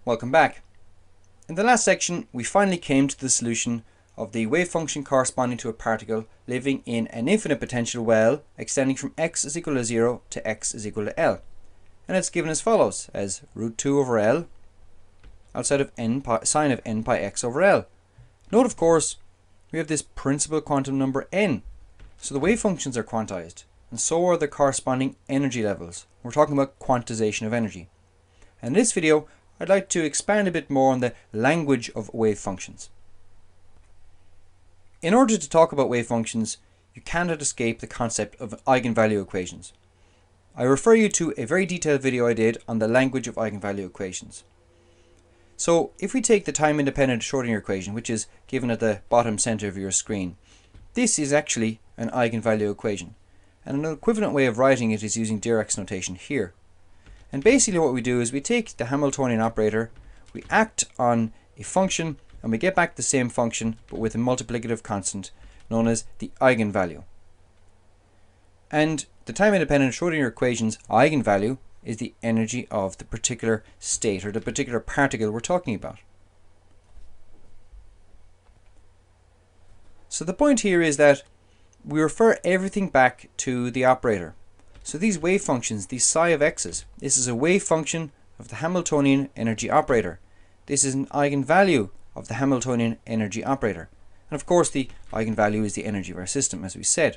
Welcome back. In the last section, we finally came to the solution of the wave function corresponding to a particle living in an infinite potential well extending from x is equal to 0 to x is equal to L. And it's given as follows, as root 2 over L outside of sine of n pi x over L. Note, of course, we have this principal quantum number n. So the wave functions are quantized, and so are the corresponding energy levels. We're talking about quantization of energy. And in this video, I'd like to expand a bit more on the language of wave functions. In order to talk about wave functions, you cannot escape the concept of eigenvalue equations. I refer you to a very detailed video I did on the language of eigenvalue equations. So if we take the time independent Schrodinger equation, which is given at the bottom center of your screen, this is actually an eigenvalue equation. And an equivalent way of writing it is using Dirac's notation here. And basically what we do is we take the Hamiltonian operator, we act on a function, and we get back the same function but with a multiplicative constant known as the eigenvalue. And the time independent Schrodinger equation's eigenvalue is the energy of the particular state or the particular particle we're talking about. So the point here is that we refer everything back to the operator. So these wave functions, these psi of x's, this is a wave function of the Hamiltonian energy operator. This is an eigenvalue of the Hamiltonian energy operator. And of course the eigenvalue is the energy of our system, as we said.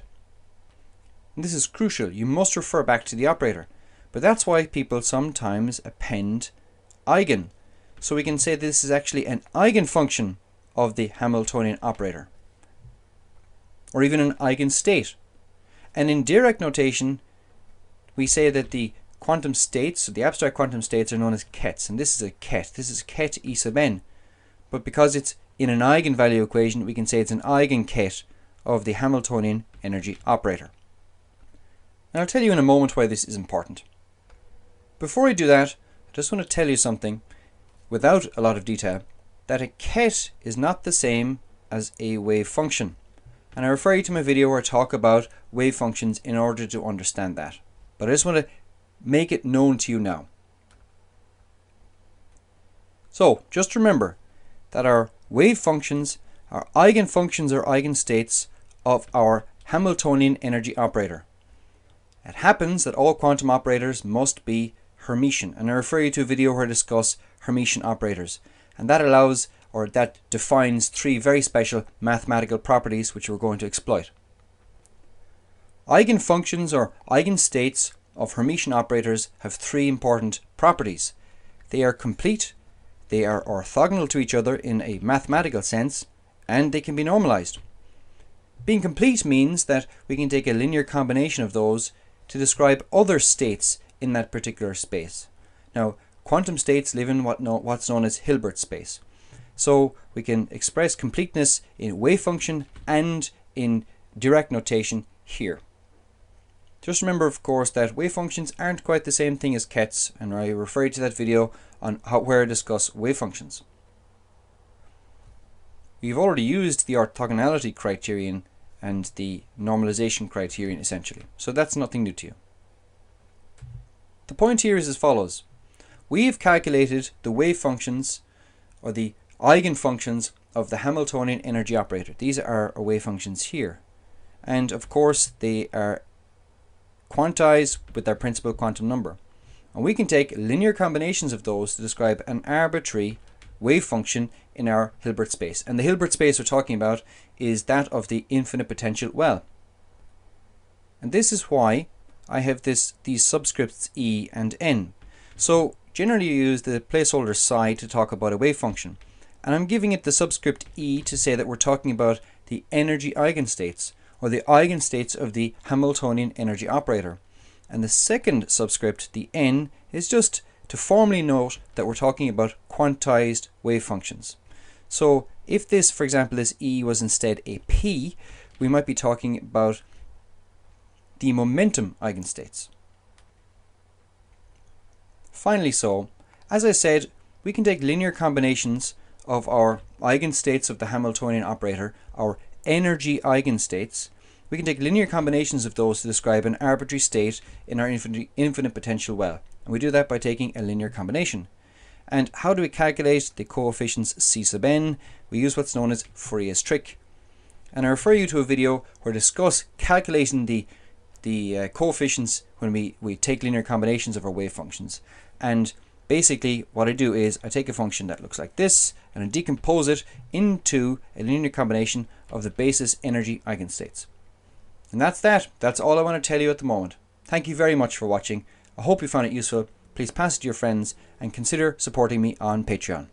And this is crucial. You must refer back to the operator. But that's why people sometimes append eigen. So we can say this is actually an eigenfunction of the Hamiltonian operator, or even an eigenstate. And in Dirac notation, we say that the quantum states, so the abstract quantum states, are known as kets. And this is a ket. This is ket E sub n. But because it's in an eigenvalue equation, we can say it's an eigenket of the Hamiltonian energy operator. And I'll tell you in a moment why this is important. Before I do that, I just want to tell you something, without a lot of detail, that a ket is not the same as a wave function. And I refer you to my video where I talk about wave functions in order to understand that. But I just want to make it known to you now. So, just remember that our wave functions are eigenfunctions or eigenstates of our Hamiltonian energy operator. It happens that all quantum operators must be Hermitian, and I refer you to a video where I discuss Hermitian operators, and that allows, or that defines, three very special mathematical properties which we're going to exploit. Eigenfunctions or eigenstates of Hermitian operators have three important properties. They are complete, they are orthogonal to each other in a mathematical sense, and they can be normalized. Being complete means that we can take a linear combination of those to describe other states in that particular space. Now, quantum states live in what's known as Hilbert space. So we can express completeness in wave function and in Dirac notation here. Just remember, of course, that wave functions aren't quite the same thing as kets, and I refer you to that video on where I discuss wave functions. We've already used the orthogonality criterion and the normalization criterion essentially, so that's nothing new to you. The point here is as follows. We've calculated the wave functions or the eigenfunctions of the Hamiltonian energy operator. These are our wave functions here, and of course they are quantized with their principal quantum number, and we can take linear combinations of those to describe an arbitrary wave function in our Hilbert space. And the Hilbert space we're talking about is that of the infinite potential well. And this is why I have these subscripts E and N. So generally you use the placeholder psi to talk about a wave function. And I'm giving it the subscript E to say that we're talking about the energy eigenstates, or the eigenstates of the Hamiltonian energy operator. And the second subscript, the N, is just to formally note that we're talking about quantized wave functions. So if this, for example, this E was instead a P, we might be talking about the momentum eigenstates. Finally, so, as I said, we can take linear combinations of our eigenstates of the Hamiltonian operator, our energy eigenstates. We can take linear combinations of those to describe an arbitrary state in our infinite potential well. And we do that by taking a linear combination. And how do we calculate the coefficients C sub n? We use what's known as Fourier's trick. And I refer you to a video where I discuss calculating the coefficients when we take linear combinations of our wave functions. And basically what I do is I take a function that looks like this and I decompose it into a linear combination of the basis energy eigenstates. And that's that. That's all I want to tell you at the moment. Thank you very much for watching. I hope you found it useful. Please pass it to your friends and consider supporting me on Patreon.